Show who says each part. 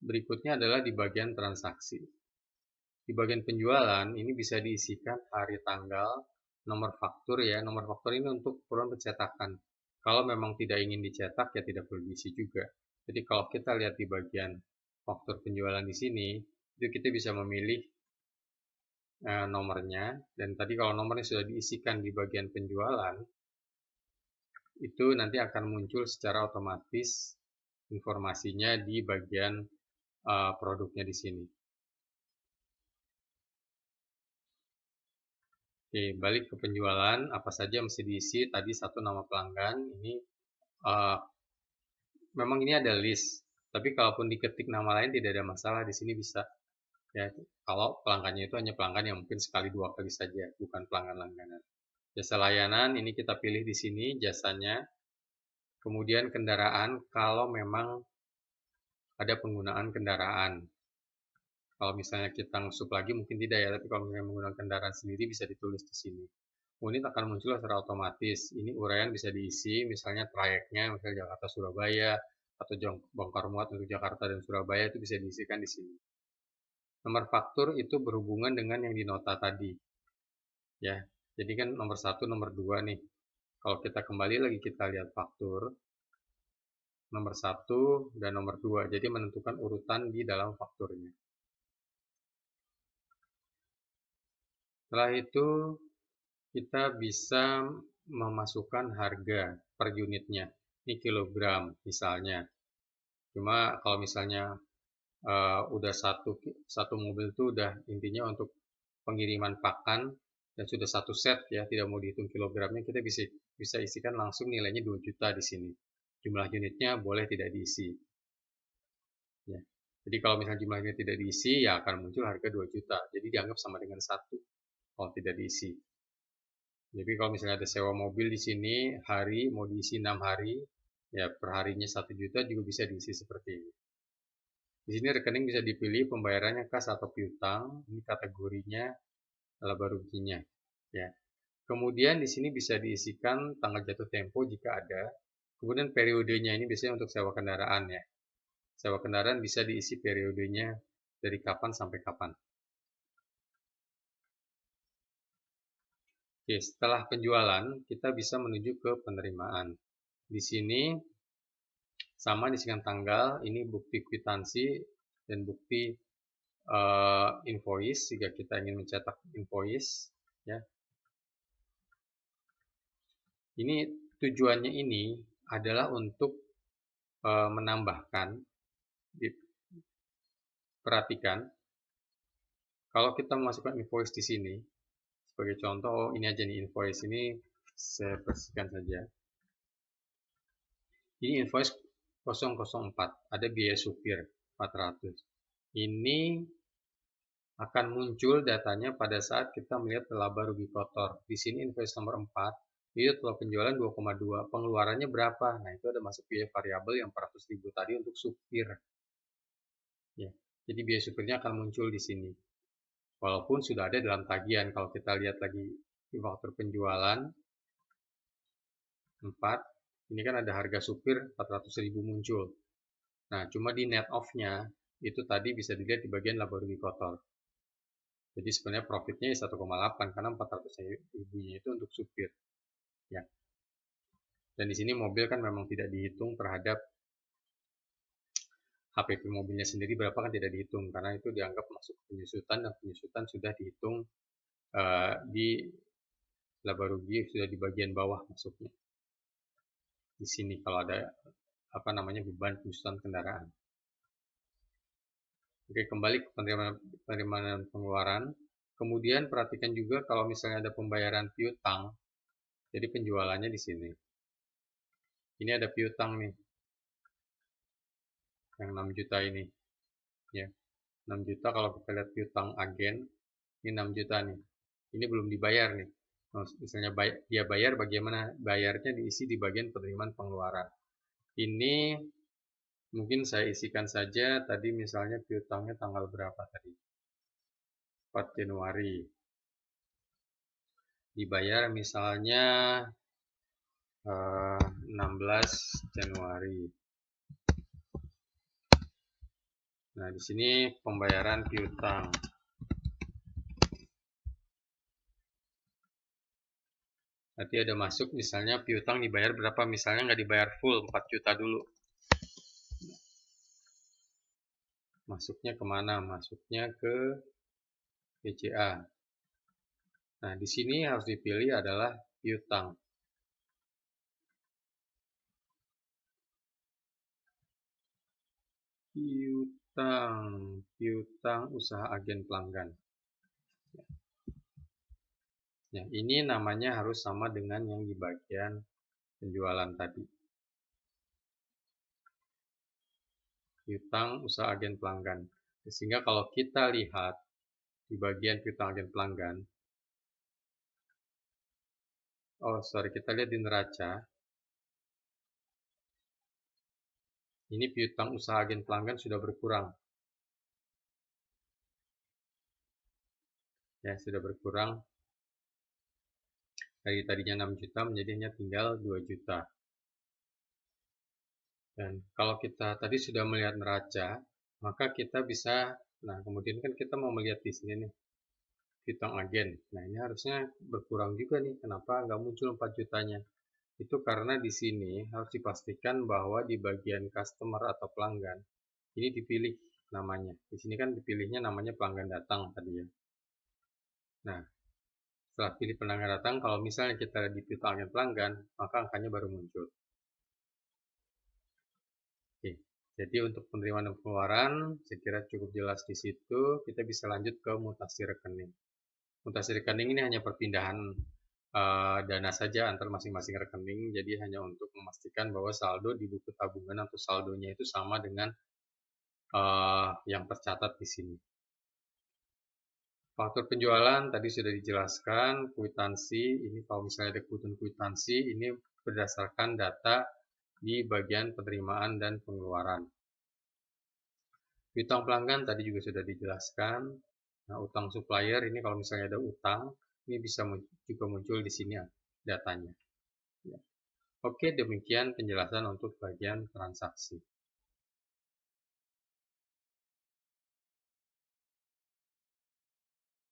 Speaker 1: berikutnya adalah di bagian transaksi. Di bagian penjualan ini bisa diisikan hari tanggal, nomor faktur ya. Nomor faktur ini untuk keperluan pencetakan. Kalau memang tidak ingin dicetak ya tidak perlu diisi juga. Jadi kalau kita lihat di bagian faktur penjualan di sini, itu kita bisa memilih nomornya. Dan tadi kalau nomornya sudah diisikan di bagian penjualan, itu nanti akan muncul secara otomatis informasinya di bagian produknya di sini. Oke, balik ke penjualan, apa saja mesti diisi? Tadi satu nama pelanggan, ini memang ini ada list, tapi kalaupun diketik nama lain tidak ada masalah, di sini bisa. Ya, kalau pelanggannya itu hanya pelanggan yang mungkin sekali dua kali saja, bukan pelanggan langganan. Jasa layanan, ini kita pilih di sini jasanya. Kemudian kendaraan, kalau memang ada penggunaan kendaraan. Kalau misalnya kita ngesup lagi mungkin tidak ya, tapi kalau misalnya menggunakan kendaraan sendiri bisa ditulis di sini. Unit akan muncul secara otomatis. Ini uraian bisa diisi, misalnya trayeknya, misalnya Jakarta-Surabaya, atau bongkar muat untuk Jakarta dan Surabaya itu bisa diisikan di sini. Nomor faktur itu berhubungan dengan yang dinota tadi. Ya, jadi kan nomor 1, nomor 2 nih. Kalau kita kembali lagi kita lihat faktur, nomor 1 dan nomor 2. Jadi menentukan urutan di dalam fakturnya. Setelah itu kita bisa memasukkan harga per unitnya. Ini kilogram misalnya. Cuma kalau misalnya udah satu mobil itu udah intinya untuk pengiriman pakan dan sudah satu set ya, tidak mau dihitung kilogramnya, kita bisa isikan langsung nilainya 2 juta di sini. Jumlah unitnya boleh tidak diisi. Ya. Jadi kalau misalnya jumlahnya tidak diisi ya akan muncul harga 2 juta. Jadi dianggap sama dengan 1 kalau tidak diisi. Jadi kalau misalnya ada sewa mobil di sini hari mau diisi 6 hari, ya per harinya 1 juta juga bisa diisi seperti ini. Di sini rekening bisa dipilih pembayarannya kas atau piutang, ini kategorinya laba ruginya, ya. Kemudian di sini bisa diisikan tanggal jatuh tempo jika ada. Kemudian periodenya ini biasanya untuk sewa kendaraan ya. Sewa kendaraan bisa diisi periodenya dari kapan sampai kapan. Oke, setelah penjualan kita bisa menuju ke penerimaan. Di sini sama diisikan tanggal, ini bukti kwitansi dan bukti invoice jika kita ingin mencetak invoice ya. Ini tujuannya ini adalah untuk menambahkan, perhatikan kalau kita memasukkan invoice di sini sebagai contoh, ini aja nih invoice ini saya bersihkan saja. Ini invoice 004, ada biaya supir 400. Ini akan muncul datanya pada saat kita melihat laba rugi kotor. Di sini invoice nomor 4, itu total penjualan 2,2, pengeluarannya berapa? Nah, itu ada masuk biaya variabel yang 400.000 tadi untuk supir. Ya, jadi biaya supirnya akan muncul di sini. Walaupun sudah ada dalam tagihan, kalau kita lihat lagi di faktur penjualan 4, ini kan ada harga supir 400.000 muncul. Nah, cuma di net off-nya itu tadi bisa dilihat di bagian laba rugi kotor. Jadi sebenarnya profitnya 1,8 karena 400.000-nya itu untuk supir. Ya. Dan di sini mobil kan memang tidak dihitung terhadap HPP mobilnya sendiri berapa kan tidak dihitung karena itu dianggap masuk penyusutan dan penyusutan sudah dihitung di laba rugi sudah di bagian bawah masuknya. Di sini kalau ada beban penyusutan kendaraan. Oke, kembali ke penerimaan pengeluaran. Kemudian perhatikan juga kalau misalnya ada pembayaran piutang, jadi penjualannya di sini. Ini ada piutang nih, yang 6 juta ini. Ya, 6 juta kalau kita lihat piutang agen, ini 6 juta nih. Ini belum dibayar nih. Misalnya dia bayar, bagaimana bayarnya diisi di bagian penerimaan pengeluaran. Ini mungkin saya isikan saja tadi misalnya piutangnya tanggal berapa tadi? 4 Januari. Dibayar misalnya 16 Januari. Nah, Nah, di sini pembayaran piutang. Nanti ada masuk misalnya piutang dibayar berapa, misalnya nggak dibayar full 4 juta dulu. Masuknya kemana? Masuknya ke BCA. Nah, di sini harus dipilih adalah piutang. Piutang usaha agen pelanggan. Ya, ini namanya harus sama dengan yang di bagian penjualan tadi. Piutang usaha agen pelanggan. Sehingga kalau kita lihat di bagian piutang agen pelanggan, kita lihat di neraca. Ini piutang usaha agen pelanggan sudah berkurang. Ya, sudah berkurang. Dari tadinya 6 juta menjadi hanya tinggal 2 juta. Dan kalau kita tadi sudah melihat neraca, maka kita bisa, nah kemudian kan kita mau melihat di sini nih, piutang agen. Nah, ini harusnya berkurang juga nih. Kenapa nggak muncul 4 jutanya? Itu karena di sini harus dipastikan bahwa di bagian customer atau pelanggan, ini dipilih namanya. Di sini kan dipilihnya namanya pelanggan datang tadi ya. Nah, setelah pilih pelanggan datang, kalau misalnya kita di piutang agen pelanggan, maka angkanya baru muncul. Oke, jadi untuk penerimaan dan pengeluaran, saya kira cukup jelas di situ. Kita bisa lanjut ke mutasi rekening. Mutasi rekening ini hanya perpindahan dana saja antar masing-masing rekening, jadi hanya untuk memastikan bahwa saldo di buku tabungan atau saldonya itu sama dengan yang tercatat di sini. Faktur penjualan tadi sudah dijelaskan, kwitansi ini kalau misalnya ada kebutuhan kwitansi ini berdasarkan data di bagian penerimaan dan pengeluaran. Piutang pelanggan tadi juga sudah dijelaskan. Nah, utang supplier ini kalau misalnya ada utang, ini bisa juga muncul di sini datanya. Ya. Oke, demikian penjelasan untuk bagian transaksi.